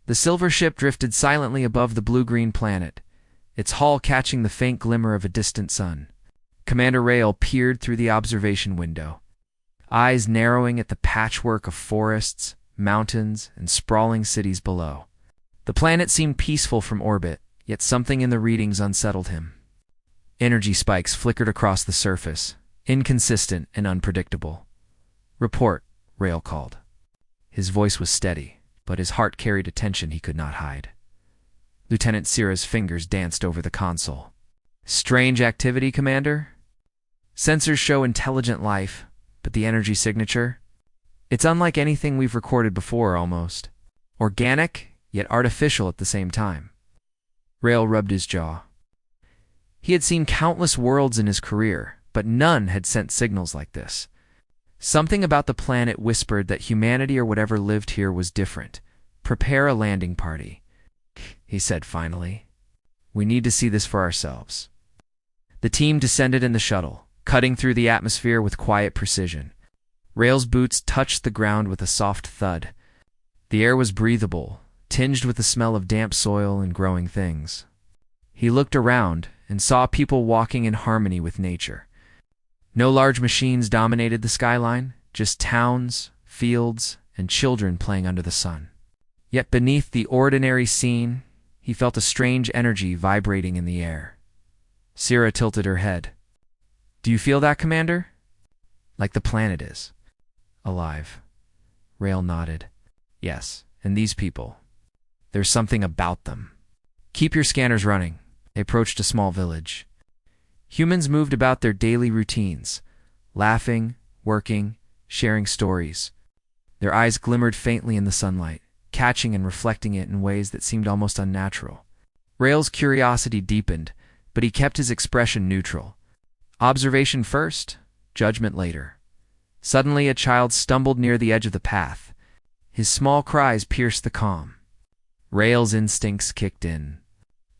The silver ship drifted silently above the blue-green planet, its hull catching the faint glimmer of a distant sun. Commander Rail peered through the observation window, eyes narrowing at the patchwork of forests, mountains, and sprawling cities below. The planet seemed peaceful from orbit, yet something in the readings unsettled him. Energy spikes flickered across the surface, inconsistent and unpredictable. "Report," Rail called. His voice was steady, but his heart carried a tension he could not hide. Lieutenant Sira's fingers danced over the console. "Strange activity, Commander? Sensors show intelligent life, but the energy signature? It's unlike anything we've recorded before, almost. Organic, yet artificial at the same time." Rail rubbed his jaw. He had seen countless worlds in his career, but none had sent signals like this. Something about the planet whispered that humanity or whatever lived here was different. "Prepare a landing party," he said finally. "We need to see this for ourselves." The team descended in the shuttle, cutting through the atmosphere with quiet precision. Rail's boots touched the ground with a soft thud. The air was breathable, tinged with the smell of damp soil and growing things. He looked around and saw people walking in harmony with nature. No large machines dominated the skyline, just towns, fields, and children playing under the sun. Yet beneath the ordinary scene, he felt a strange energy vibrating in the air. Sira tilted her head. "Do you feel that, Commander?" "Like the planet is. Alive." Rail nodded. "Yes, and these people. There's something about them." "Keep your scanners running." They approached a small village. Humans moved about their daily routines, laughing, working, sharing stories. Their eyes glimmered faintly in the sunlight, catching and reflecting it in ways that seemed almost unnatural. Rail's curiosity deepened, but he kept his expression neutral. Observation first, judgment later. Suddenly a child stumbled near the edge of the path. His small cries pierced the calm. Rail's instincts kicked in.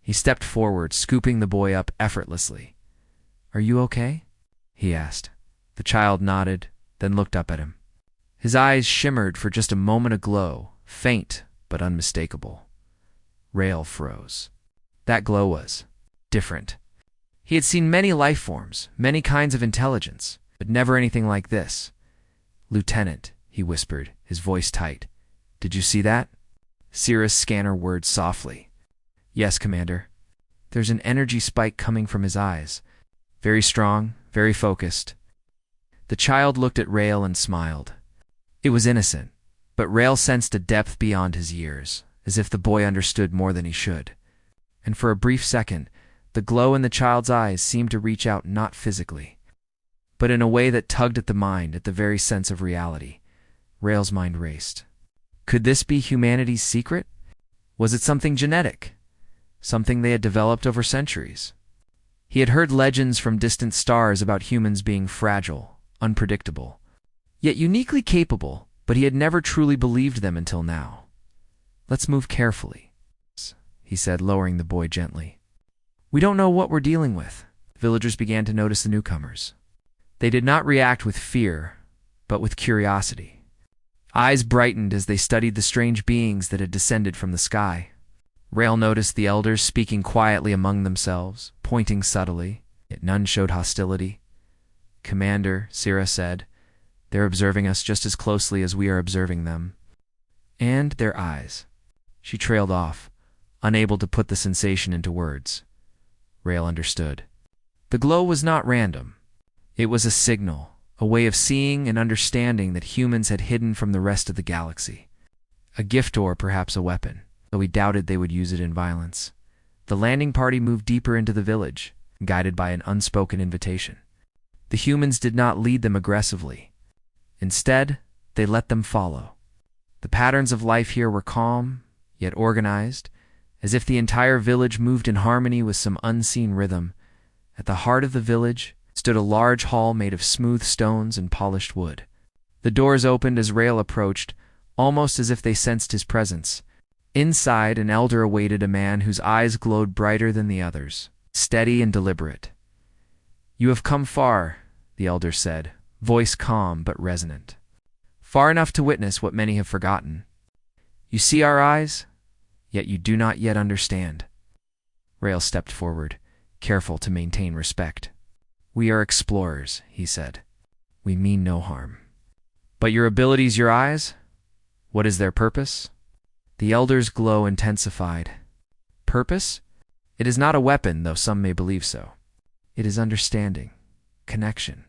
He stepped forward, scooping the boy up effortlessly. "Are you okay?" he asked. The child nodded, then looked up at him. His eyes shimmered for just a moment aglow, faint but unmistakable. Rail froze. That glow was different. He had seen many life forms, many kinds of intelligence, but never anything like this. "Lieutenant," he whispered, his voice tight. "Did you see that?" Sira's scanner whirred softly. "Yes, Commander." There's an energy spike coming from his eyes. Very strong, very focused. The child looked at Rail and smiled. It was innocent, but Rail sensed a depth beyond his years, as if the boy understood more than he should. And for a brief second, the glow in the child's eyes seemed to reach out not physically, but in a way that tugged at the mind, at the very sense of reality. Rail's mind raced. Could this be humanity's secret? Was it something genetic? Something they had developed over centuries? He had heard legends from distant stars about humans being fragile, unpredictable, yet uniquely capable, but he had never truly believed them until now. "Let's move carefully," he said, lowering the boy gently. "We don't know what we're dealing with." Villagers began to notice the newcomers. They did not react with fear, but with curiosity. Eyes brightened as they studied the strange beings that had descended from the sky. Rail noticed the elders speaking quietly among themselves, pointing subtly, yet none showed hostility. "Commander," Sira said, "they're observing us just as closely as we are observing them." And their eyes. She trailed off, unable to put the sensation into words. Rail understood. The glow was not random. It was a signal, a way of seeing and understanding that humans had hidden from the rest of the galaxy. A gift or perhaps a weapon, though he doubted they would use it in violence. The landing party moved deeper into the village, guided by an unspoken invitation. The humans did not lead them aggressively. Instead, they let them follow. The patterns of life here were calm, yet organized, as if the entire village moved in harmony with some unseen rhythm. At the heart of the village stood a large hall made of smooth stones and polished wood. The doors opened as Rail approached, almost as if they sensed his presence. Inside, an elder awaited a man whose eyes glowed brighter than the others, steady and deliberate. "You have come far," the elder said, voice calm but resonant. "Far enough to witness what many have forgotten. You see our eyes? yet you do not yet understand. Rael stepped forward, careful to maintain respect. We are explorers, he said. We mean no harm. But your abilities, your eyes? What is their purpose? The elder's glow intensified. Purpose? It is not a weapon, though some may believe so. It is understanding, connection.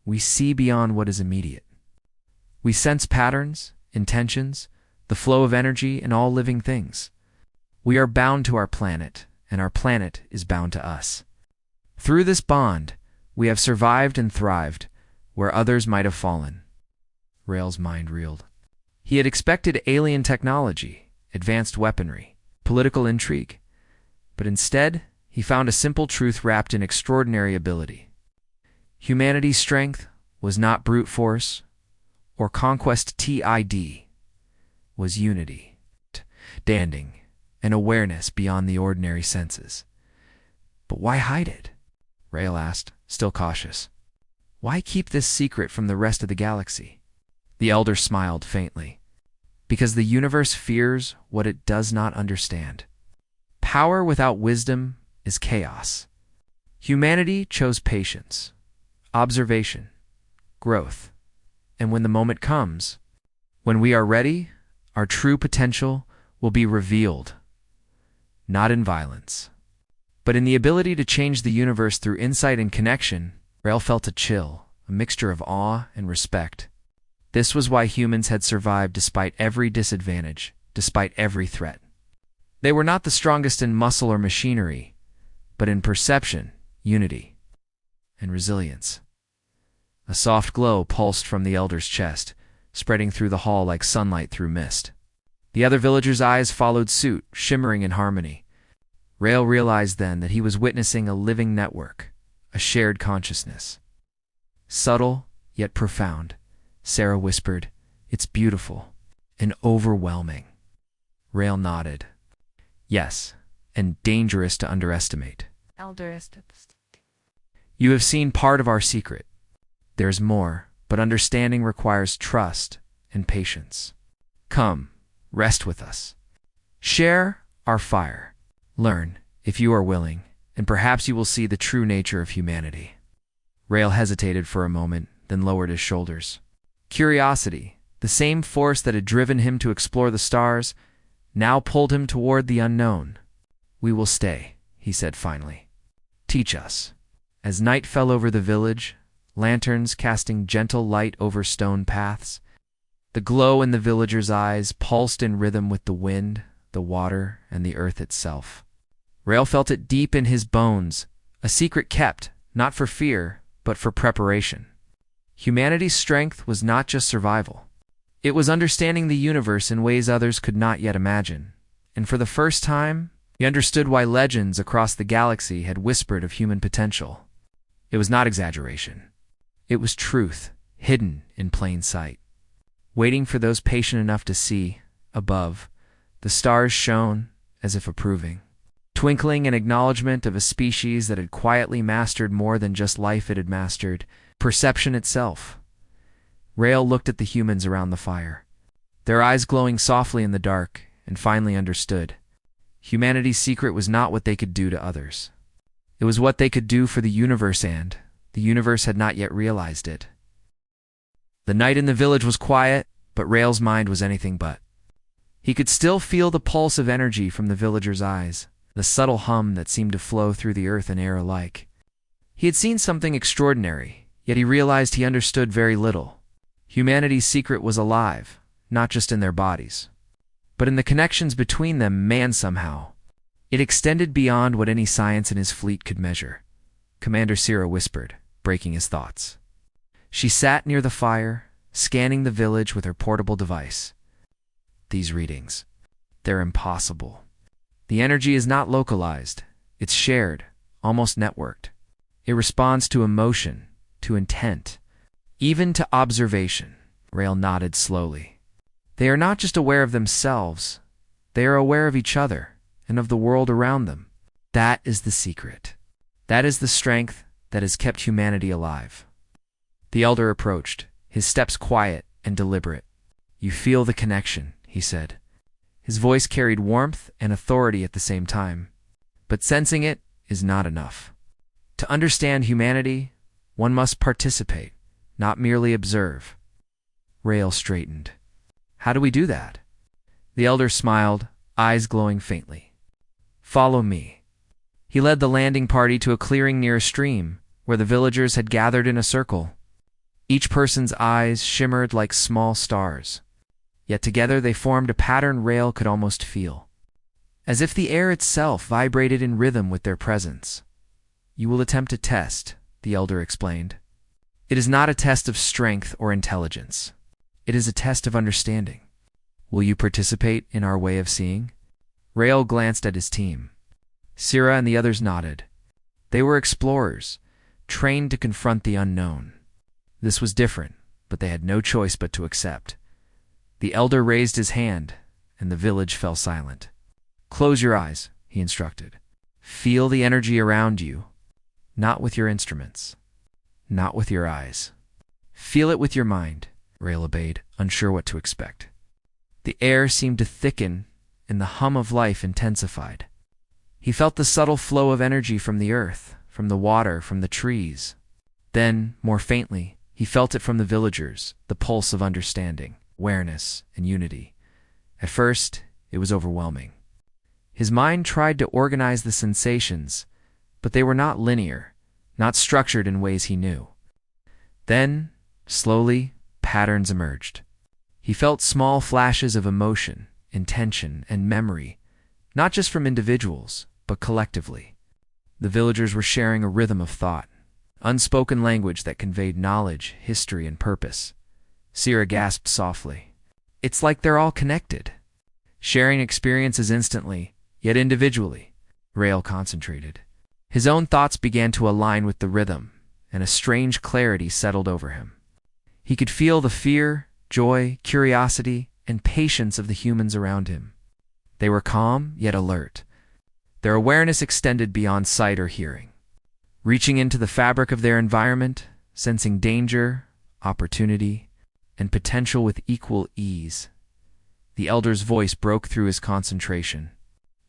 We see beyond what is immediate. We sense patterns, intentions, the flow of energy in all living things. We are bound to our planet, and our planet is bound to us. Through this bond, we have survived and thrived where others might have fallen. Rael's mind reeled. He had expected alien technology, advanced weaponry, political intrigue, but instead he found a simple truth wrapped in extraordinary ability. Humanity's strength was not brute force or conquest TID, was unity, understanding, and awareness beyond the ordinary senses. But why hide it? Rael asked, still cautious. Why keep this secret from the rest of the galaxy? The elder smiled faintly. Because the universe fears what it does not understand. Power without wisdom is chaos. Humanity chose patience, observation, growth, and when the moment comes, when we are ready, our true potential will be revealed, not in violence, but in the ability to change the universe through insight and connection. Rael felt a chill, a mixture of awe and respect. This was why humans had survived despite every disadvantage, despite every threat. They were not the strongest in muscle or machinery, but in perception, unity, and resilience. A soft glow pulsed from the elder's chest, spreading through the hall like sunlight through mist. The other villagers' eyes followed suit, shimmering in harmony. Rael realized then that he was witnessing a living network, a shared consciousness. Subtle, yet profound, Sarah whispered, It's beautiful and overwhelming. Rael nodded. Yes, and dangerous to underestimate. You have seen part of our secret. There's more, but understanding requires trust and patience. Come, rest with us. Share our fire. Learn, if you are willing, and perhaps you will see the true nature of humanity. Rael hesitated for a moment, then lowered his shoulders. Curiosity, the same force that had driven him to explore the stars, now pulled him toward the unknown. We will stay, he said finally. Teach us. As night fell over the village, lanterns casting gentle light over stone paths, the glow in the villagers' eyes pulsed in rhythm with the wind, the water, and the earth itself. Rael felt it deep in his bones, a secret kept, not for fear, but for preparation. Humanity's strength was not just survival. It was understanding the universe in ways others could not yet imagine. And for the first time, he understood why legends across the galaxy had whispered of human potential. It was not exaggeration. It was truth, hidden in plain sight. Waiting for those patient enough to see, above, the stars shone as if approving, twinkling in acknowledgement of a species that had quietly mastered more than just life it had mastered, perception itself. Rael looked at the humans around the fire, their eyes glowing softly in the dark, and finally understood. Humanity's secret was not what they could do to others. It was what they could do for the universe, and the universe had not yet realized it. The night in the village was quiet, but Rael's mind was anything but. He could still feel the pulse of energy from the villagers' eyes, the subtle hum that seemed to flow through the earth and air alike. He had seen something extraordinary, yet he realized he understood very little. Humanity's secret was alive, not just in their bodies, but in the connections between them, man somehow. It extended beyond what any science in his fleet could measure. Commander Sierra whispered, breaking his thoughts. She sat near the fire, scanning the village with her portable device. These readings, they're impossible. The energy is not localized. It's shared, almost networked. It responds to emotion, to intent, even to observation. Rael nodded slowly. They are not just aware of themselves. They are aware of each other and of the world around them. That is the secret. That is the strength that has kept humanity alive. The elder approached, his steps quiet and deliberate. You feel the connection, he said. His voice carried warmth and authority at the same time. But sensing it is not enough. To understand humanity, one must participate, not merely observe. Rael straightened. How do we do that? The elder smiled, eyes glowing faintly. Follow me. He led the landing party to a clearing near a stream, where the villagers had gathered in a circle. Each person's eyes shimmered like small stars. Yet together they formed a pattern Rael could almost feel, as if the air itself vibrated in rhythm with their presence. You will attempt a test, the elder explained. It is not a test of strength or intelligence. It is a test of understanding. Will you participate in our way of seeing? Rael glanced at his team. Sira and the others nodded. They were explorers, trained to confront the unknown. This was different, but they had no choice but to accept. The elder raised his hand, and the village fell silent. Close your eyes, he instructed. Feel the energy around you, not with your instruments, not with your eyes. Feel it with your mind, Rael obeyed, unsure what to expect. The air seemed to thicken, and the hum of life intensified. He felt the subtle flow of energy from the earth, from the water, from the trees. Then, more faintly, he felt it from the villagers, the pulse of understanding, awareness, and unity. At first, it was overwhelming. His mind tried to organize the sensations, but they were not linear, not structured in ways he knew. Then, slowly, patterns emerged. He felt small flashes of emotion, intention, and memory, not just from individuals, but collectively. The villagers were sharing a rhythm of thought, unspoken language that conveyed knowledge, history, and purpose. Sira gasped softly. It's like they're all connected, sharing experiences instantly, yet individually. Rael concentrated. His own thoughts began to align with the rhythm, and a strange clarity settled over him. He could feel the fear, joy, curiosity, and patience of the humans around him. They were calm, yet alert. Their awareness extended beyond sight or hearing, reaching into the fabric of their environment, sensing danger, opportunity, and potential with equal ease. The elder's voice broke through his concentration.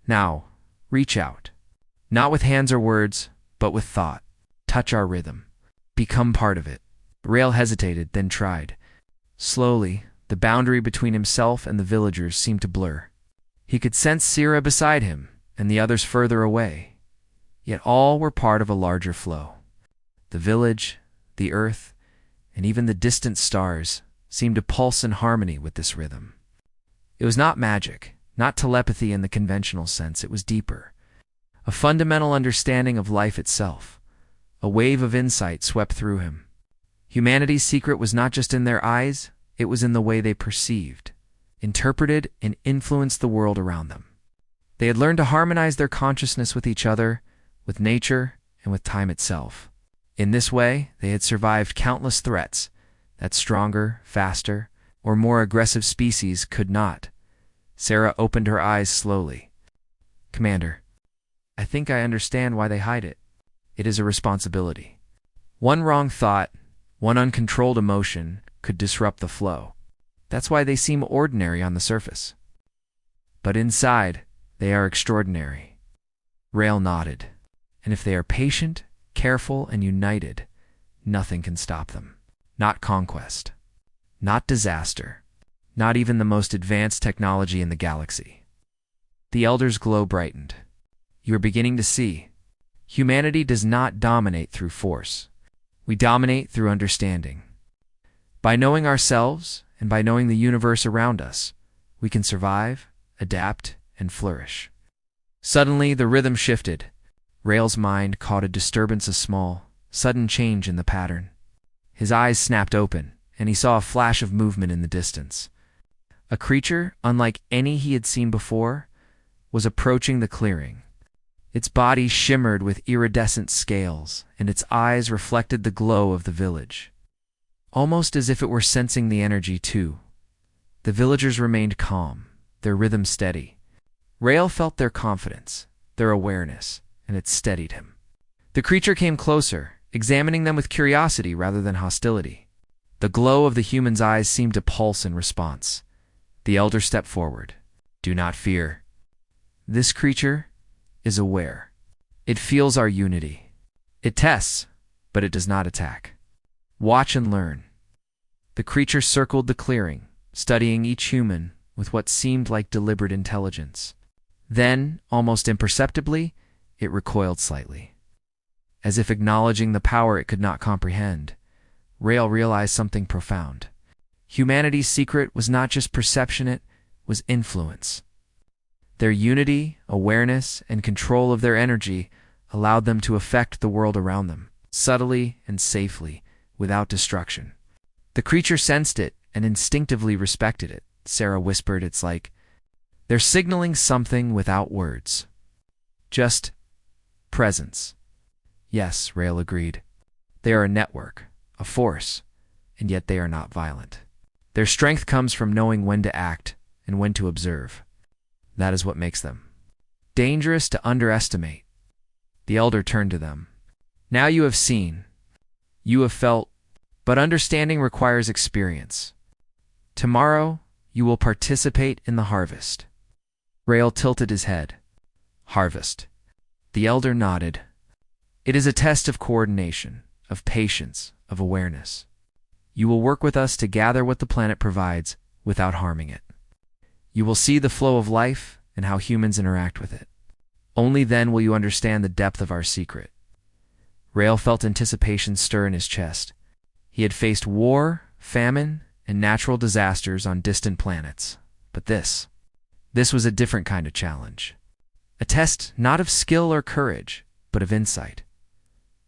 Now, reach out. Not with hands or words, but with thought. Touch our rhythm. Become part of it. Rael hesitated, then tried. Slowly, the boundary between himself and the villagers seemed to blur. He could sense Sira beside him, and the others further away. Yet all were part of a larger flow. The village, the earth, and even the distant stars seemed to pulse in harmony with this rhythm. It was not magic, not telepathy in the conventional sense. It was deeper. A fundamental understanding of life itself. A wave of insight swept through him. Humanity's secret was not just in their eyes, it was in the way they perceived, interpreted, and influenced the world around them. They had learned to harmonize their consciousness with each other, with nature, and with time itself. In this way, they had survived countless threats that stronger, faster, or more aggressive species could not. Sarah opened her eyes slowly. Commander, I think I understand why they hide it. It is a responsibility. One wrong thought, one uncontrolled emotion could disrupt the flow. That's why they seem ordinary on the surface. But inside, they are extraordinary. Rael nodded. And if they are patient, careful, and united, nothing can stop them. Not conquest. Not disaster. Not even the most advanced technology in the galaxy. The elder's glow brightened. You are beginning to see. Humanity does not dominate through force. We dominate through understanding. By knowing ourselves, and by knowing the universe around us, we can survive, adapt, and flourish. Suddenly, the rhythm shifted. Rael's mind caught a disturbance, a small, sudden change in the pattern. His eyes snapped open, and he saw a flash of movement in the distance. A creature, unlike any he had seen before, was approaching the clearing. Its body shimmered with iridescent scales, and its eyes reflected the glow of the village. Almost as if it were sensing the energy too. The villagers remained calm, their rhythm steady. Rael felt their confidence, their awareness, and it steadied him. The creature came closer, examining them with curiosity rather than hostility. The glow of the human's eyes seemed to pulse in response. The elder stepped forward. Do not fear. This creature is aware. It feels our unity. It tests, but it does not attack. Watch and learn. The creature circled the clearing, studying each human with what seemed like deliberate intelligence. Then, almost imperceptibly, it recoiled slightly. As if acknowledging the power it could not comprehend, Rael realized something profound. Humanity's secret was not just perception, it was influence. Their unity, awareness, and control of their energy allowed them to affect the world around them, subtly and safely, without destruction. The creature sensed it and instinctively respected it. Sarah whispered, "It's like they're signaling something without words. Just presence." Yes, Rael agreed. They are a network, a force, and yet they are not violent. Their strength comes from knowing when to act and when to observe. That is what makes them dangerous to underestimate. The elder turned to them. Now you have seen, you have felt, but understanding requires experience. Tomorrow, you will participate in the harvest. Rael tilted his head. Harvest. The elder nodded. It is a test of coordination, of patience, of awareness. You will work with us to gather what the planet provides without harming it. You will see the flow of life and how humans interact with it. Only then will you understand the depth of our secret. Rael felt anticipation stir in his chest. He had faced war, famine, and natural disasters on distant planets. But this was a different kind of challenge. A test not of skill or courage, but of insight.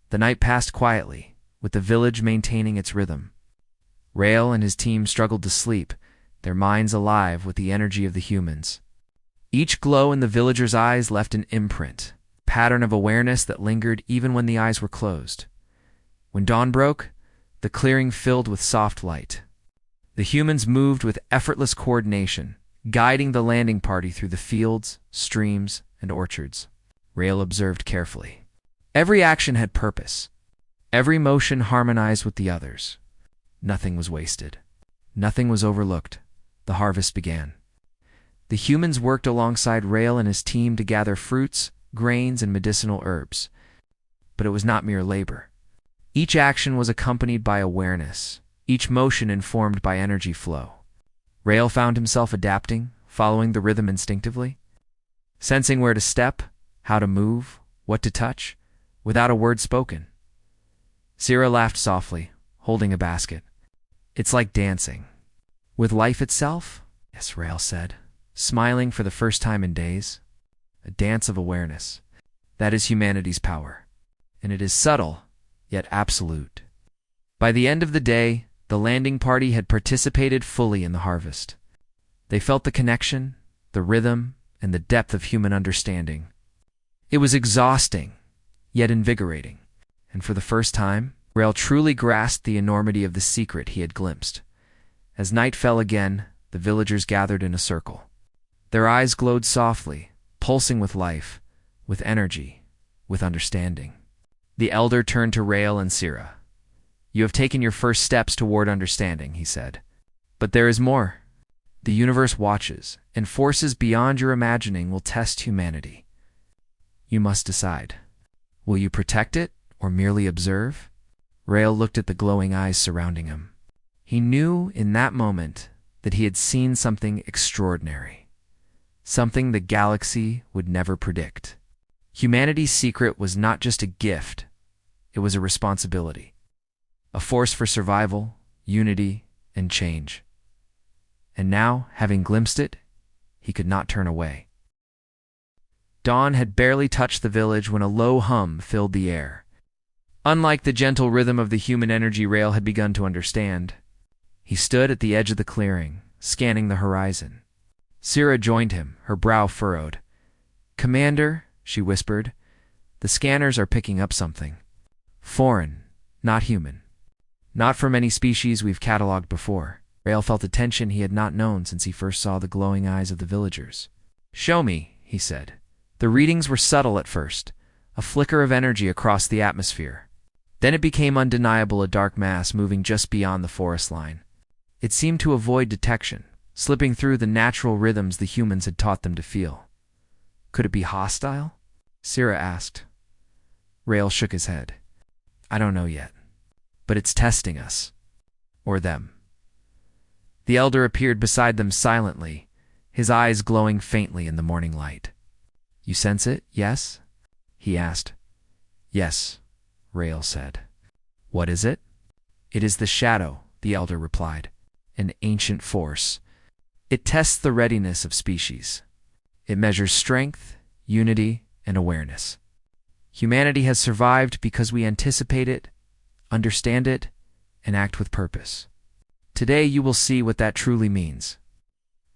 The night passed quietly, with the village maintaining its rhythm. Rael and his team struggled to sleep, their minds alive with the energy of the humans. Each glow in the villagers' eyes left an imprint, a pattern of awareness that lingered even when the eyes were closed. When dawn broke, the clearing filled with soft light. The humans moved with effortless coordination, guiding the landing party through the fields, streams, and orchards. Rael observed carefully. Every action had purpose. Every motion harmonized with the others. Nothing was wasted. Nothing was overlooked. The harvest began. The humans worked alongside Rael and his team to gather fruits, grains, and medicinal herbs. But it was not mere labor. Each action was accompanied by awareness, each motion informed by energy flow. Rael found himself adapting, following the rhythm instinctively, sensing where to step, how to move, what to touch, without a word spoken. Sarah laughed softly, holding a basket. It's like dancing. With life itself? Yes, Rael said, smiling for the first time in days. A dance of awareness. That is humanity's power. And it is subtle, yet absolute. By the end of the day, the landing party had participated fully in the harvest. They felt the connection, the rhythm, and the depth of human understanding. It was exhausting, yet invigorating. And for the first time, Rael truly grasped the enormity of the secret he had glimpsed. As night fell again, the villagers gathered in a circle. Their eyes glowed softly, pulsing with life, with energy, with understanding. The elder turned to Rael and Sarah. You have taken your first steps toward understanding, he said. But there is more. The universe watches, and forces beyond your imagining will test humanity. You must decide. Will you protect it, or merely observe? Rael looked at the glowing eyes surrounding him. He knew in that moment that he had seen something extraordinary, something the galaxy would never predict. Humanity's secret was not just a gift, it was a responsibility, a force for survival, unity, and change. And now, having glimpsed it, he could not turn away. Dawn had barely touched the village when a low hum filled the air. Unlike the gentle rhythm of the human energy Rael had begun to understand, he stood at the edge of the clearing, scanning the horizon. Sarah joined him, her brow furrowed. "Commander," she whispered, "the scanners are picking up something. Foreign, not human. Not from any species we've cataloged before." Rael felt a tension he had not known since he first saw the glowing eyes of the villagers. "Show me," he said. The readings were subtle at first, a flicker of energy across the atmosphere. Then it became undeniable, a dark mass moving just beyond the forest line. It seemed to avoid detection, slipping through the natural rhythms the humans had taught them to feel. Could it be hostile? Sira asked. Rael shook his head. I don't know yet, but it's testing us. Or them. The elder appeared beside them silently, his eyes glowing faintly in the morning light. You sense it, yes? He asked. Yes, Rael said. What is it? It is the shadow, the elder replied. An ancient force. It tests the readiness of species. It measures strength, unity, and awareness. Humanity has survived because we anticipate it, understand it, and act with purpose. Today you will see what that truly means.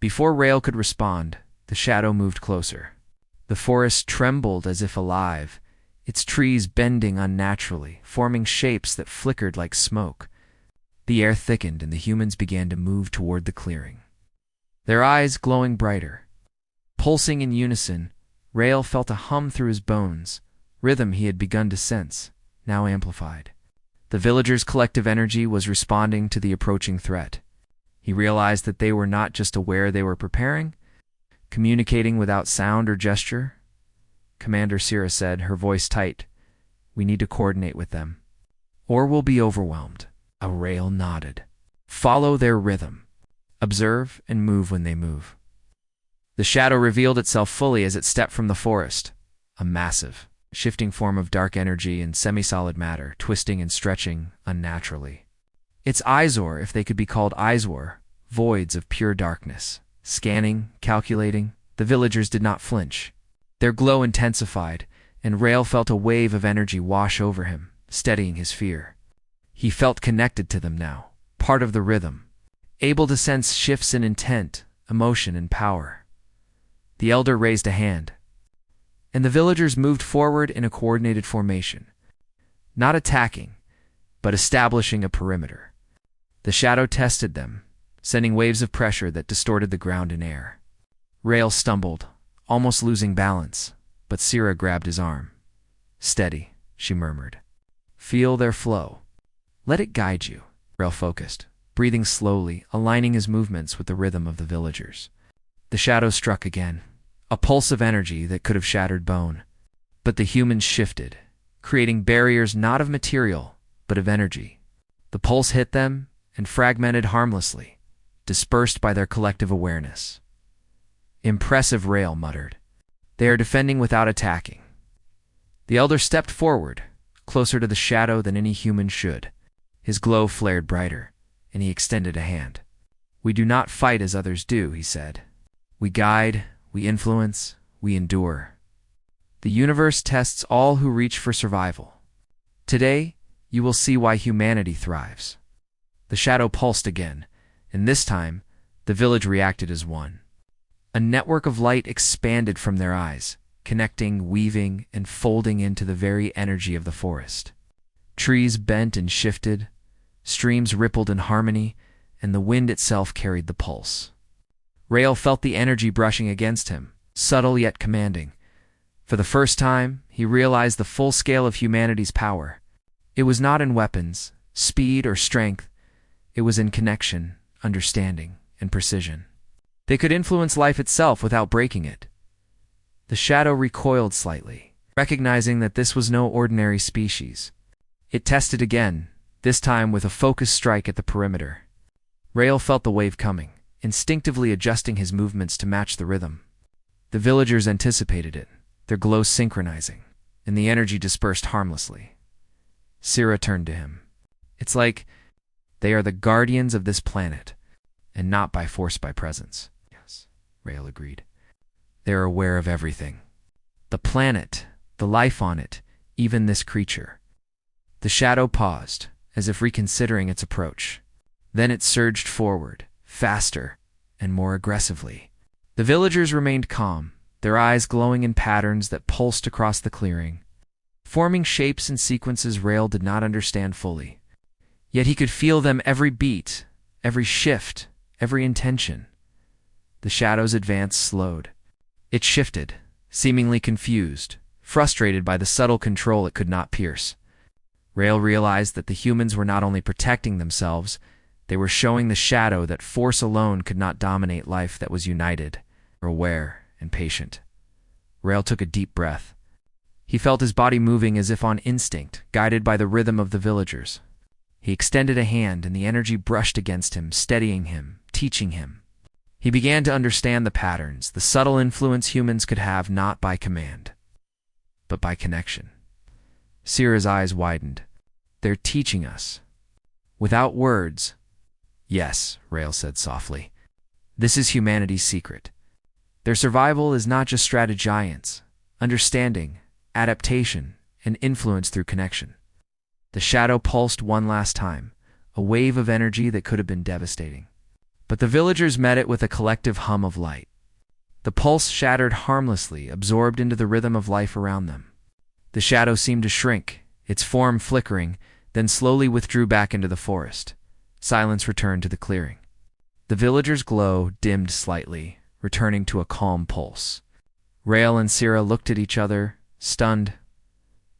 Before Rael could respond, the shadow moved closer. The forest trembled as if alive, its trees bending unnaturally, forming shapes that flickered like smoke. The air thickened and the humans began to move toward the clearing. Their eyes glowing brighter. Pulsing in unison, Rael felt a hum through his bones, rhythm he had begun to sense, now amplified. The villagers' collective energy was responding to the approaching threat. He realized that they were not just aware they were preparing, communicating without sound or gesture. Commander Sira said, her voice tight, We need to coordinate with them, or we'll be overwhelmed. Rael nodded. Follow their rhythm. Observe and move when they move. The shadow revealed itself fully as it stepped from the forest, a massive, shifting form of dark energy and semi-solid matter, twisting and stretching unnaturally. Its eyesore, if they could be called eyesore, voids of pure darkness. Scanning, calculating, the villagers did not flinch. Their glow intensified, and Rael felt a wave of energy wash over him, steadying his fear. He felt connected to them now, part of the rhythm, able to sense shifts in intent, emotion, and power. The elder raised a hand, and the villagers moved forward in a coordinated formation, not attacking, but establishing a perimeter. The shadow tested them, sending waves of pressure that distorted the ground and air. Rael stumbled, almost losing balance, but Sira grabbed his arm. Steady, she murmured. Feel their flow. Let it guide you. Rael focused, breathing slowly, aligning his movements with the rhythm of the villagers. The shadow struck again, a pulse of energy that could have shattered bone. But the humans shifted, creating barriers not of material, but of energy. The pulse hit them and fragmented harmlessly, dispersed by their collective awareness. Impressive, Rael muttered. They are defending without attacking. The elder stepped forward, closer to the shadow than any human should. His glow flared brighter, and he extended a hand. We do not fight as others do, he said. We guide, we influence, we endure. The universe tests all who reach for survival. Today, you will see why humanity thrives. The shadow pulsed again, and this time, the village reacted as one. A network of light expanded from their eyes, connecting, weaving, and folding into the very energy of the forest. Trees bent and shifted, streams rippled in harmony, and the wind itself carried the pulse. Rael felt the energy brushing against him, subtle yet commanding. For the first time, he realized the full scale of humanity's power. It was not in weapons, speed, or strength. It was in connection, understanding, and precision. They could influence life itself without breaking it. The shadow recoiled slightly, recognizing that this was no ordinary species. It tested again, this time with a focused strike at the perimeter. Rael felt the wave coming, instinctively adjusting his movements to match the rhythm. The villagers anticipated it, their glow synchronizing, and the energy dispersed harmlessly. Sira turned to him. It's like they are the guardians of this planet, and not by force, by presence. Yes, Rael agreed. They are aware of everything. The planet, the life on it, even this creature. The shadow paused, as if reconsidering its approach. Then it surged forward, faster, and more aggressively. The villagers remained calm, their eyes glowing in patterns that pulsed across the clearing, forming shapes and sequences Rael did not understand fully. Yet he could feel them every beat, every shift, every intention. The shadow's advance slowed. It shifted, seemingly confused, frustrated by the subtle control it could not pierce. Rael realized that the humans were not only protecting themselves, They were showing the shadow that force alone could not dominate life that was united, aware, and patient. Rael took a deep breath. He felt his body moving as if on instinct, guided by the rhythm of the villagers. He extended a hand, and the energy brushed against him, steadying him, teaching him. He began to understand the patterns, the subtle influence humans could have not by command, but by connection. Syrah's eyes widened. They're teaching us. Without words. Yes, Rael said softly. This is humanity's secret. Their survival is not just strategiance, understanding, adaptation, and influence through connection. The shadow pulsed one last time, a wave of energy that could have been devastating. But the villagers met it with a collective hum of light. The pulse shattered harmlessly, absorbed into the rhythm of life around them. The shadow seemed to shrink, its form flickering, then slowly withdrew back into the forest. Silence returned to the clearing. The villagers' glow dimmed slightly, returning to a calm pulse. Rael and Syrah looked at each other, stunned.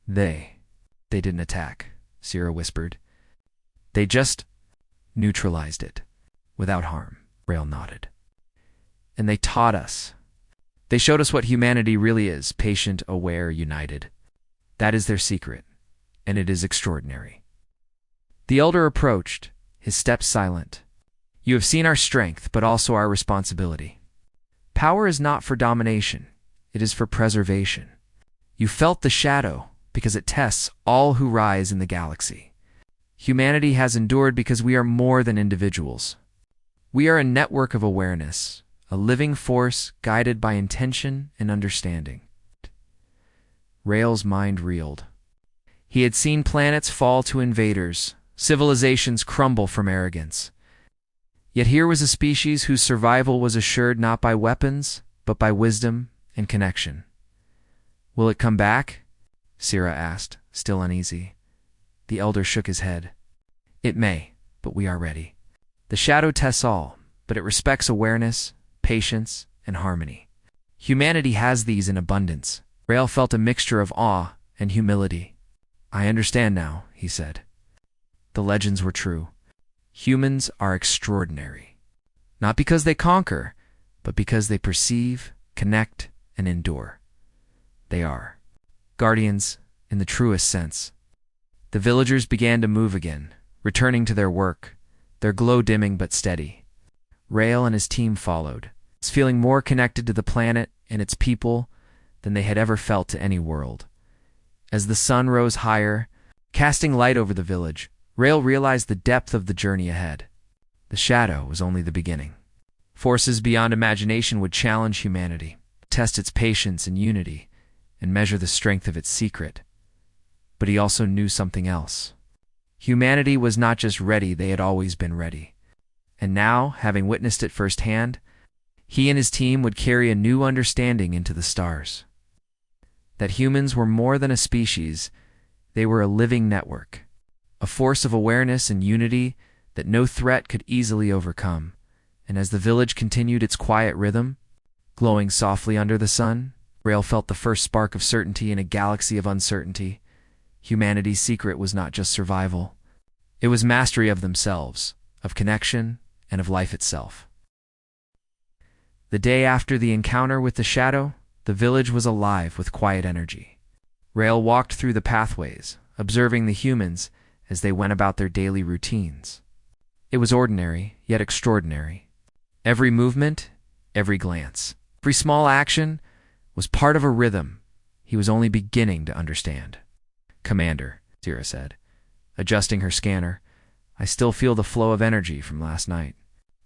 They didn't attack, Syrah whispered. They just neutralized it, without harm, Rael nodded. And they taught us. They showed us what humanity really is, patient, aware, united. That is their secret, and it is extraordinary. The elder approached, his steps silent. You have seen our strength, but also our responsibility. Power is not for domination, it is for preservation. You felt the shadow, because it tests all who rise in the galaxy. Humanity has endured because we are more than individuals. We are a network of awareness, a living force guided by intention and understanding. Rael's mind reeled. He had seen planets fall to invaders, civilizations crumble from arrogance. Yet here was a species whose survival was assured not by weapons, but by wisdom and connection. Will it come back? Syrah asked, still uneasy. The elder shook his head. It may, but we are ready. The shadow tests all, but it respects awareness, patience, and harmony. Humanity has these in abundance. Rael felt a mixture of awe and humility. I understand now, he said. The legends were true. Humans are extraordinary. Not because they conquer, but because they perceive, connect, and endure. They are guardians in the truest sense. The villagers began to move again, returning to their work, their glow dimming but steady. Rael and his team followed, feeling more connected to the planet and its people than they had ever felt to any world. As the sun rose higher, casting light over the village, Rael realized the depth of the journey ahead. The shadow was only the beginning. Forces beyond imagination would challenge humanity, test its patience and unity, and measure the strength of its secret. But he also knew something else. Humanity was not just ready, they had always been ready. And now, having witnessed it firsthand, he and his team would carry a new understanding into the stars. That humans were more than a species, they were a living network, a force of awareness and unity that no threat could easily overcome. And as the village continued its quiet rhythm, glowing softly under the sun, Rael felt the first spark of certainty in a galaxy of uncertainty. Humanity's secret was not just survival. It was mastery of themselves, of connection, and of life itself. The day after the encounter with the shadow, the village was alive with quiet energy. Rael walked through the pathways, observing the humans as they went about their daily routines. It was ordinary, yet extraordinary. Every movement, every glance, every small action was part of a rhythm he was only beginning to understand. Commander, Syrah said, adjusting her scanner, I still feel the flow of energy from last night.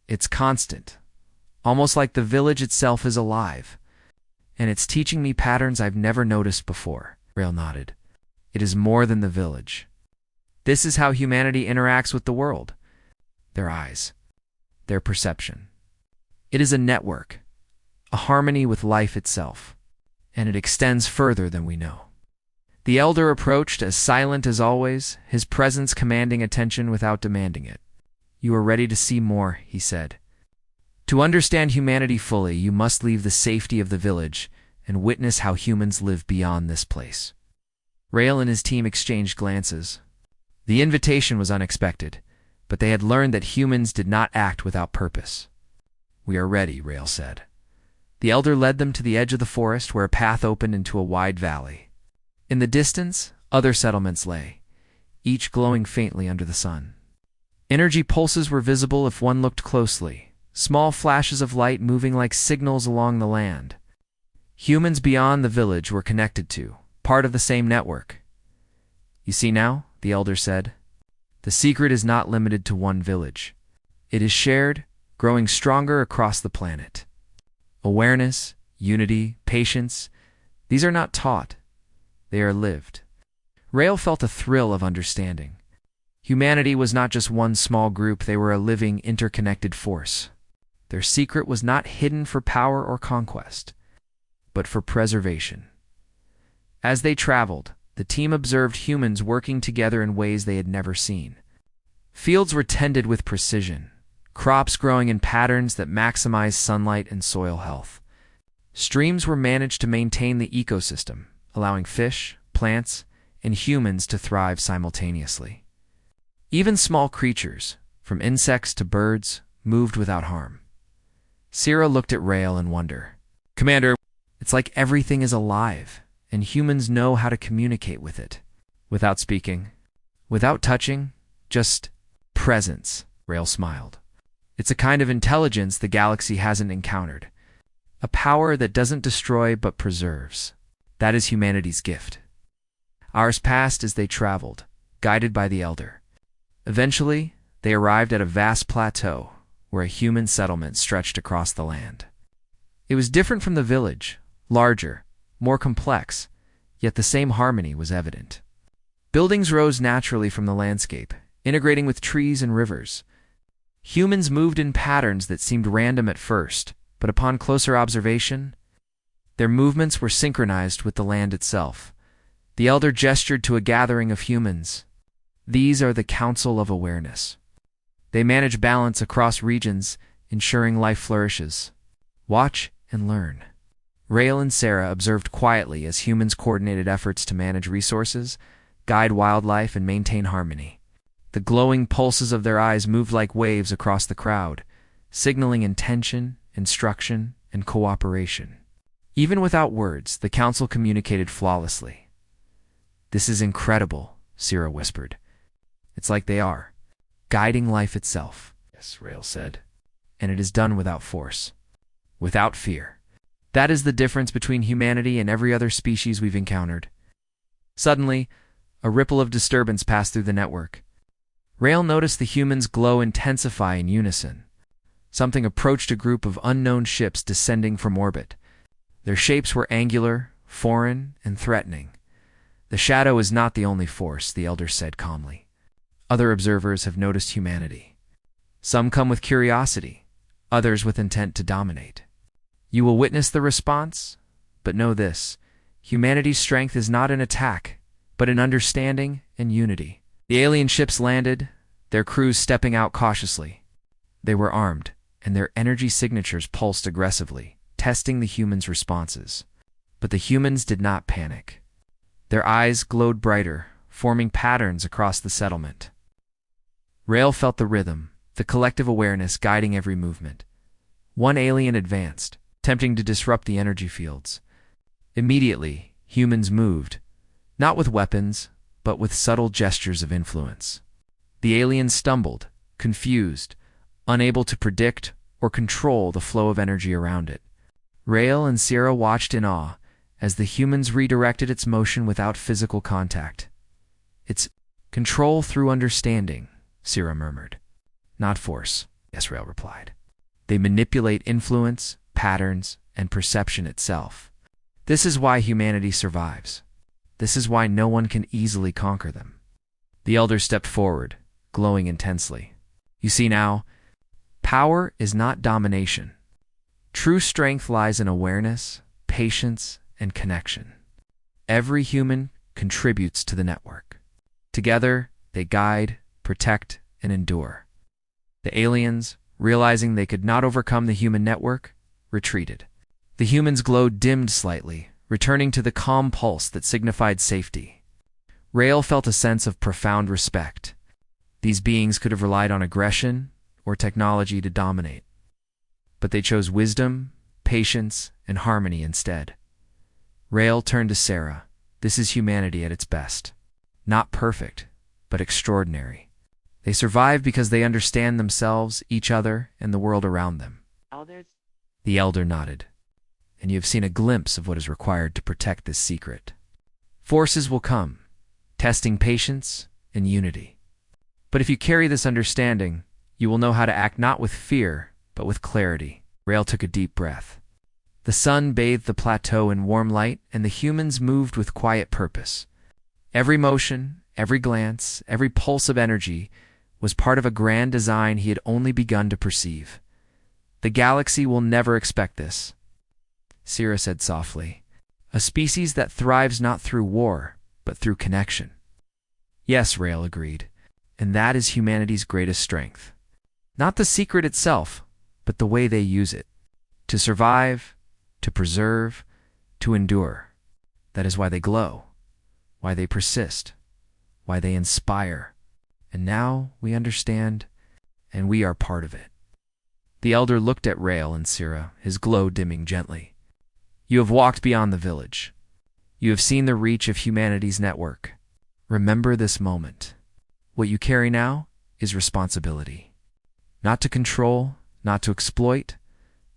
It's constant, almost like the village itself is alive, and it's teaching me patterns I've never noticed before. Rael nodded. It is more than the village. This is how humanity interacts with the world. Their eyes, their perception. It is a network, a harmony with life itself, and it extends further than we know. The elder approached as silent as always, his presence commanding attention without demanding it. You are ready to see more, he said. To understand humanity fully, you must leave the safety of the village and witness how humans live beyond this place. Rael and his team exchanged glances. The invitation was unexpected, but they had learned that humans did not act without purpose. "We are ready," Rael said. The elder led them to the edge of the forest where a path opened into a wide valley. In the distance, other settlements lay, each glowing faintly under the sun. Energy pulses were visible if one looked closely, small flashes of light moving like signals along the land. Humans beyond the village were connected to, part of the same network. "You see now," the elder said, "the secret is not limited to one village. It is shared, growing stronger across the planet. Awareness, unity, patience, these are not taught, they are lived." Rael felt a thrill of understanding. Humanity was not just one small group, they were a living, interconnected force. Their secret was not hidden for power or conquest, but for preservation. As they traveled, the team observed humans working together in ways they had never seen. Fields were tended with precision, crops growing in patterns that maximized sunlight and soil health. Streams were managed to maintain the ecosystem, allowing fish, plants, and humans to thrive simultaneously. Even small creatures, from insects to birds, moved without harm. Sierra looked at Rael in wonder. "Commander, it's like everything is alive, and humans know how to communicate with it. Without speaking, without touching, just presence," Rael smiled. "It's a kind of intelligence the galaxy hasn't encountered. A power that doesn't destroy but preserves. That is humanity's gift." Hours passed as they traveled, guided by the elder. Eventually, they arrived at a vast plateau where a human settlement stretched across the land. It was different from the village, larger, more complex, yet the same harmony was evident. Buildings rose naturally from the landscape, integrating with trees and rivers. Humans moved in patterns that seemed random at first, but upon closer observation, their movements were synchronized with the land itself. The elder gestured to a gathering of humans. "These are the Council of Awareness. They manage balance across regions, ensuring life flourishes. Watch and learn." Rael and Sarah observed quietly as humans coordinated efforts to manage resources, guide wildlife, and maintain harmony. The glowing pulses of their eyes moved like waves across the crowd, signaling intention, instruction, and cooperation. Even without words, the council communicated flawlessly. "This is incredible," Sierra whispered. "It's like they are guiding life itself." "Yes," Rael said. "And it is done without force, without fear. That is the difference between humanity and every other species we've encountered." Suddenly, a ripple of disturbance passed through the network. Rael noticed the humans' glow intensify in unison. Something approached a group of unknown ships descending from orbit. Their shapes were angular, foreign, and threatening. "The shadow is not the only force," the elder said calmly. "Other observers have noticed humanity. Some come with curiosity, others with intent to dominate. You will witness the response, but know this: humanity's strength is not in attack, but in understanding and unity." The alien ships landed, their crews stepping out cautiously. They were armed, and their energy signatures pulsed aggressively, testing the humans' responses. But the humans did not panic. Their eyes glowed brighter, forming patterns across the settlement. Rael felt the rhythm, the collective awareness guiding every movement. One alien advanced, attempting to disrupt the energy fields. Immediately, humans moved, not with weapons, but with subtle gestures of influence. The alien stumbled, confused, unable to predict or control the flow of energy around it. Rael and Sierra watched in awe as the humans redirected its motion without physical contact. "It's control through understanding," Sierra murmured. "Not force," yes, Rael replied. "They manipulate influence, patterns, and perception itself. This is why humanity survives. This is why no one can easily conquer them." The elder stepped forward, glowing intensely. "You see now, power is not domination. True strength lies in awareness, patience, and connection. Every human contributes to the network. Together, they guide, protect, and endure." The aliens, realizing they could not overcome the human network, retreated. The humans' glow dimmed slightly, returning to the calm pulse that signified safety. Rael felt a sense of profound respect. These beings could have relied on aggression or technology to dominate, but they chose wisdom, patience, and harmony instead. Rael turned to Sarah. This is humanity at its best. Not perfect, but extraordinary. They survive because they understand themselves, each other, and the world around them. Elders? The elder nodded. And you have seen a glimpse of what is required to protect this secret. Forces will come, testing patience and unity. But if you carry this understanding, you will know how to act not with fear, but with clarity. Rael took a deep breath. The sun bathed the plateau in warm light, and the humans moved with quiet purpose. Every motion, every glance, every pulse of energy was part of a grand design he had only begun to perceive. The galaxy will never expect this, Syrah said softly. A species that thrives not through war, but through connection. Yes, Rael agreed, and that is humanity's greatest strength. Not the secret itself, but the way they use it. To survive, to preserve, to endure. That is why they glow, why they persist, why they inspire. And now we understand, and we are part of it. The elder looked at Rael and Syrah, his glow dimming gently. You have walked beyond the village. You have seen the reach of humanity's network. Remember this moment. What you carry now is responsibility. Not to control, not to exploit,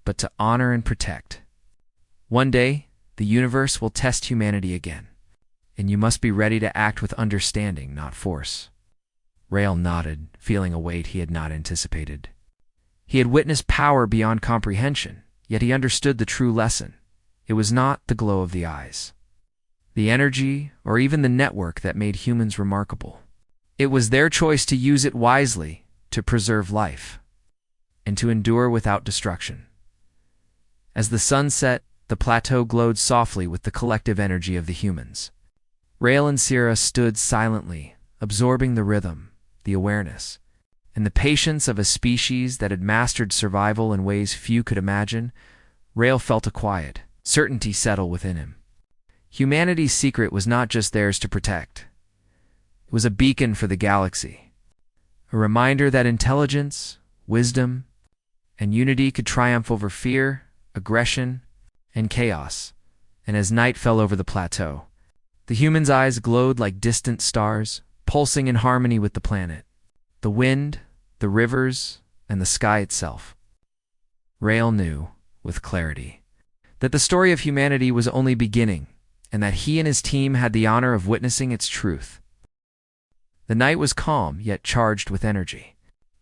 but to honor and protect. One day, the universe will test humanity again, and you must be ready to act with understanding, not force. Rael nodded, feeling a weight he had not anticipated. He had witnessed power beyond comprehension, yet he understood the true lesson. It was not the glow of the eyes, the energy, or even the network that made humans remarkable. It was their choice to use it wisely, to preserve life, and to endure without destruction. As the sun set, the plateau glowed softly with the collective energy of the humans. Rael and Syrah stood silently, absorbing the rhythm, the awareness, and the patience of a species that had mastered survival in ways few could imagine. Rael felt a quiet certainty settle within him. Humanity's secret was not just theirs to protect. It was a beacon for the galaxy, a reminder that intelligence, wisdom, and unity could triumph over fear, aggression, and chaos. And as night fell over the plateau, the humans' eyes glowed like distant stars, pulsing in harmony with the planet, the wind, the rivers, and the sky itself. Rael knew, with clarity, that the story of humanity was only beginning, and that he and his team had the honor of witnessing its truth. The night was calm, yet charged with energy.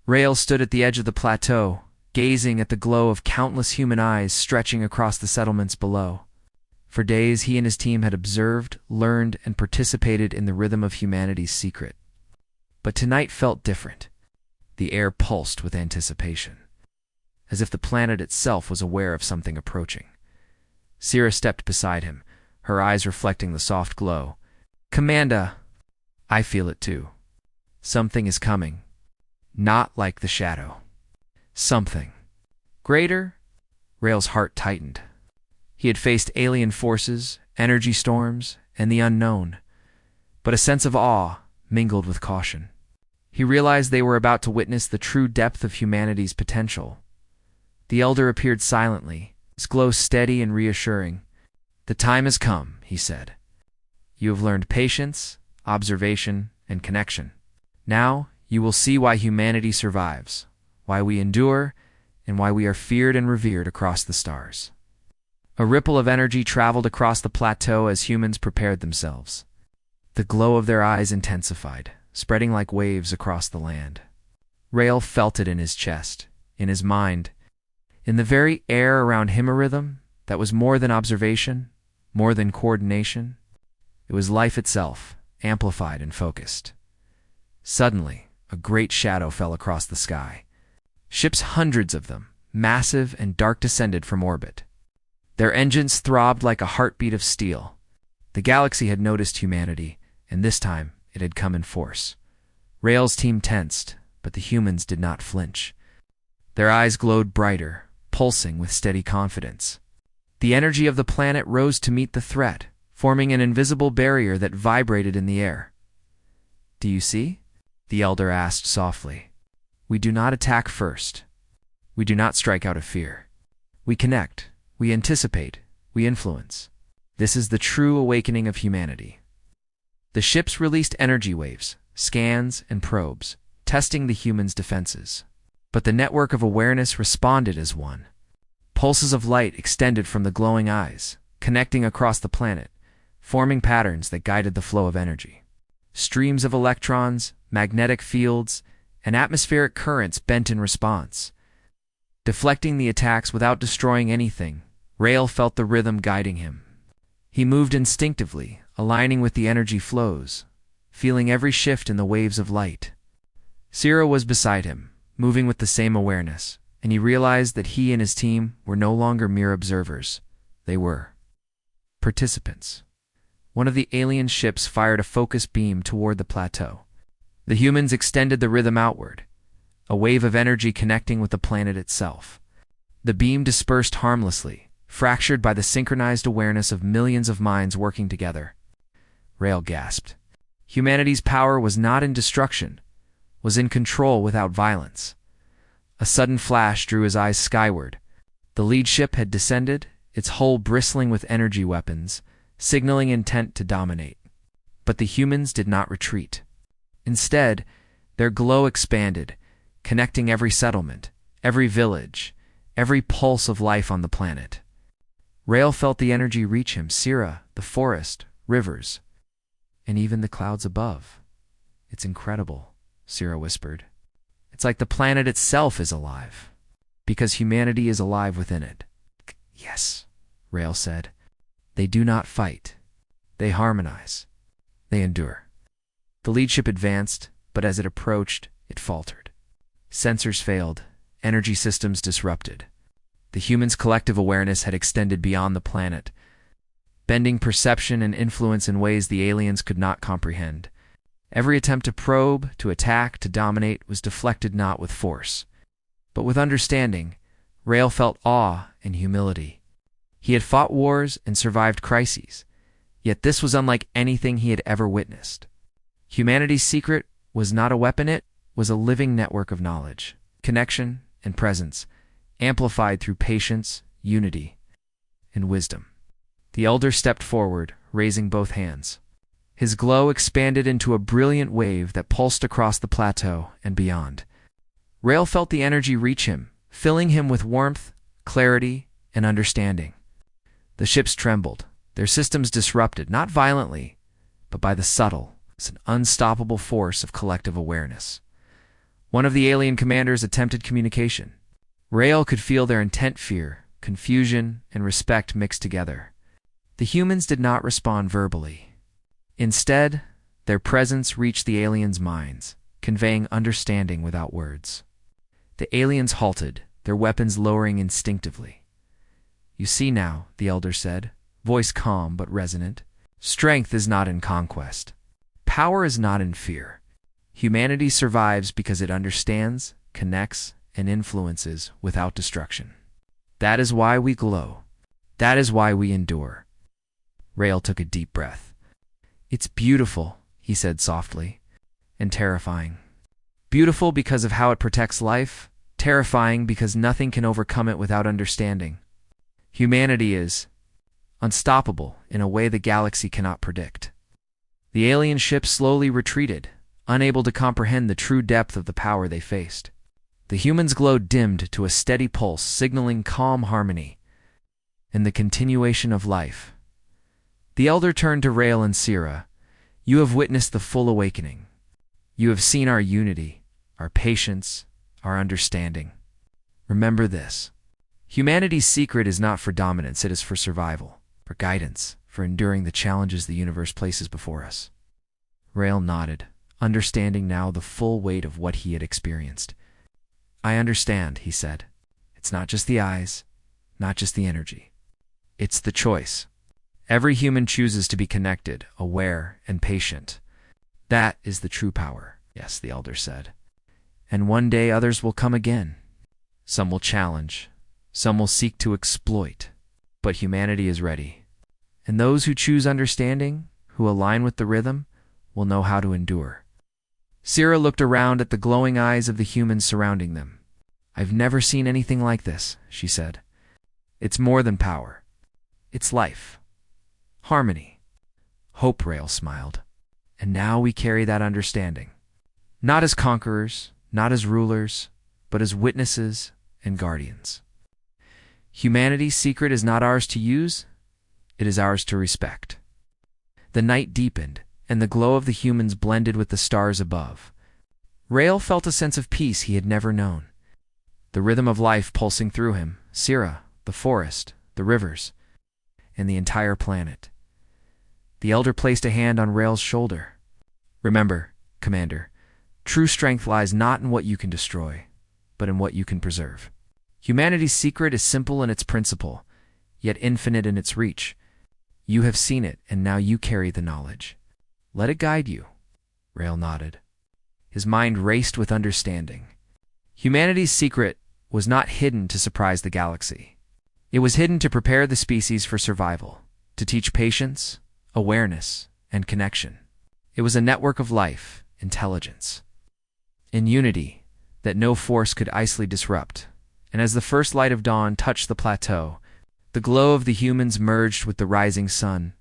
Rael stood at the edge of the plateau, gazing at the glow of countless human eyes stretching across the settlements below. For days he and his team had observed, learned, and participated in the rhythm of humanity's secret. But tonight felt different. The air pulsed with anticipation, as if the planet itself was aware of something approaching. Syrah stepped beside him, her eyes reflecting the soft glow. Commander, I feel it too. Something is coming. Not like the shadow. Something greater? Rael's heart tightened. He had faced alien forces, energy storms, and the unknown, but a sense of awe mingled with caution. He realized they were about to witness the true depth of humanity's potential. The elder appeared silently, his glow steady and reassuring. The time has come, he said. You have learned patience, observation, and connection. Now you will see why humanity survives, why we endure, and why we are feared and revered across the stars. A ripple of energy traveled across the plateau as humans prepared themselves. The glow of their eyes intensified, spreading like waves across the land. Rael felt it in his chest, in his mind, in the very air around him. A rhythm that was more than observation, more than coordination. It was life itself, amplified and focused. Suddenly, a great shadow fell across the sky. Ships, hundreds of them, massive and dark, descended from orbit. Their engines throbbed like a heartbeat of steel. The galaxy had noticed humanity, and this time it had come in force. Rael's team tensed, but the humans did not flinch. Their eyes glowed brighter, pulsing with steady confidence. The energy of the planet rose to meet the threat, forming an invisible barrier that vibrated in the air. Do you see? The elder asked softly. We do not attack first. We do not strike out of fear. We connect, we anticipate, we influence. This is the true awakening of humanity. The ships released energy waves, scans, and probes, testing the humans' defenses. But the network of awareness responded as one. Pulses of light extended from the glowing eyes, connecting across the planet, forming patterns that guided the flow of energy. Streams of electrons, magnetic fields, and atmospheric currents bent in response. Deflecting the attacks without destroying anything, Rael felt the rhythm guiding him. He moved instinctively, aligning with the energy flows, feeling every shift in the waves of light. Sira was beside him, moving with the same awareness, and he realized that he and his team were no longer mere observers. They were participants. One of the alien ships fired a focus beam toward the plateau. The humans extended the rhythm outward, a wave of energy connecting with the planet itself. The beam dispersed harmlessly, fractured by the synchronized awareness of millions of minds working together. Rael gasped. Humanity's power was not in destruction, was in control without violence. A sudden flash drew his eyes skyward. The lead ship had descended, its hull bristling with energy weapons, signaling intent to dominate. But the humans did not retreat. Instead, their glow expanded, connecting every settlement, every village, every pulse of life on the planet. Rael felt the energy reach him, Sira, the forest, rivers, and even the clouds above. It's incredible, Sira whispered. It's like the planet itself is alive, because humanity is alive within it. Yes, Rael said. They do not fight. They harmonize. They endure. The lead ship advanced, but as it approached, it faltered. Sensors failed, energy systems disrupted. The humans' collective awareness had extended beyond the planet, bending perception and influence in ways the aliens could not comprehend. Every attempt to probe, to attack, to dominate was deflected not with force, but with understanding. Rael felt awe and humility. He had fought wars and survived crises, yet this was unlike anything he had ever witnessed. Humanity's secret was not a weapon, it was a living network of knowledge, connection, and presence, amplified through patience, unity, and wisdom. The elder stepped forward, raising both hands. His glow expanded into a brilliant wave that pulsed across the plateau and beyond. Rael felt the energy reach him, filling him with warmth, clarity, and understanding. The ships trembled, their systems disrupted, not violently, but by the subtle, an unstoppable force of collective awareness. One of the alien commanders attempted communication. Rael could feel their intent fear, confusion, and respect mixed together. The humans did not respond verbally. Instead, their presence reached the aliens' minds, conveying understanding without words. The aliens halted, their weapons lowering instinctively. You see now, the elder said, voice calm but resonant. Strength is not in conquest. Power is not in fear. Humanity survives because it understands, connects, and influences without destruction. That is why we glow. That is why we endure. Rael took a deep breath. It's beautiful, he said softly, and terrifying. Beautiful because of how it protects life, terrifying because nothing can overcome it without understanding. Humanity is unstoppable in a way the galaxy cannot predict. The alien ship slowly retreated, unable to comprehend the true depth of the power they faced. The humans' glow dimmed to a steady pulse, signaling calm harmony and the continuation of life. The elder turned to Rael and Sira. You have witnessed the full awakening. You have seen our unity, our patience, our understanding. Remember this. Humanity's secret is not for dominance, it is for survival, for guidance, for enduring the challenges the universe places before us. Rael nodded, understanding now the full weight of what he had experienced. I understand, he said. It's not just the eyes, not just the energy. It's the choice. Every human chooses to be connected, aware, and patient. That is the true power, yes, the elder said. And one day others will come again. Some will challenge, some will seek to exploit, but humanity is ready. And those who choose understanding, who align with the rhythm, will know how to endure. Syrah looked around at the glowing eyes of the humans surrounding them. "I've never seen anything like this," she said. "It's more than power. It's life. Harmony. Hope," Rael smiled. "And now we carry that understanding. Not as conquerors, not as rulers, but as witnesses and guardians. Humanity's secret is not ours to use, it is ours to respect." The night deepened, and the glow of the humans blended with the stars above. Rael felt a sense of peace he had never known. The rhythm of life pulsing through him, Syrah, the forest, the rivers, and the entire planet. The elder placed a hand on Rael's shoulder. "Remember, Commander, true strength lies not in what you can destroy, but in what you can preserve. Humanity's secret is simple in its principle, yet infinite in its reach. You have seen it, and now you carry the knowledge. Let it guide you." Rael nodded. His mind raced with understanding. Humanity's secret was not hidden to surprise the galaxy. It was hidden to prepare the species for survival, to teach patience, awareness, and connection. It was a network of life, intelligence, and unity that no force could easily disrupt. And as the first light of dawn touched the plateau, the glow of the humans merged with the rising sun,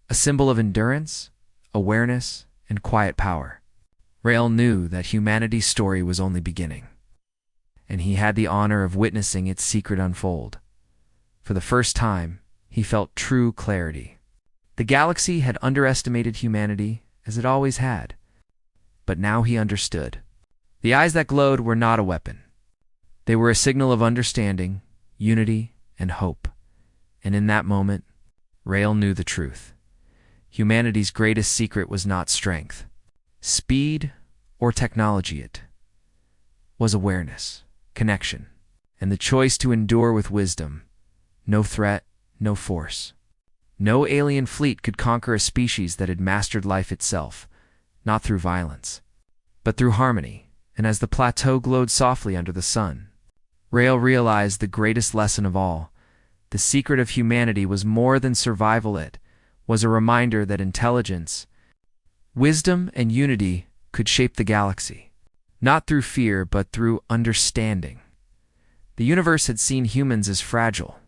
a symbol of endurance, awareness, and quiet power. Rael knew that humanity's story was only beginning, and he had the honor of witnessing its secret unfold. For the first time, he felt true clarity. The galaxy had underestimated humanity, as it always had, but now he understood. The eyes that glowed were not a weapon. They were a signal of understanding, unity, and hope. And in that moment, Rael knew the truth. Humanity's greatest secret was not strength, speed, or technology. It was awareness, connection, and the choice to endure with wisdom. No threat, no force. No alien fleet could conquer a species that had mastered life itself, not through violence, but through harmony. And as the plateau glowed softly under the sun, Rael realized the greatest lesson of all. The secret of humanity was more than survival. It was a reminder that intelligence, wisdom, and unity could shape the galaxy, not through fear, but through understanding. The universe had seen humans as fragile,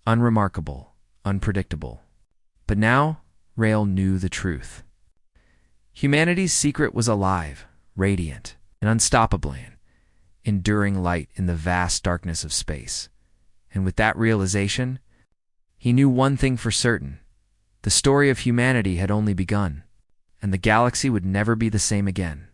unremarkable, unpredictable. But now, Rael knew the truth. Humanity's secret was alive, radiant, and unstoppable, enduring light in the vast darkness of space. And with that realization, he knew one thing for certain. The story of humanity had only begun, and the galaxy would never be the same again.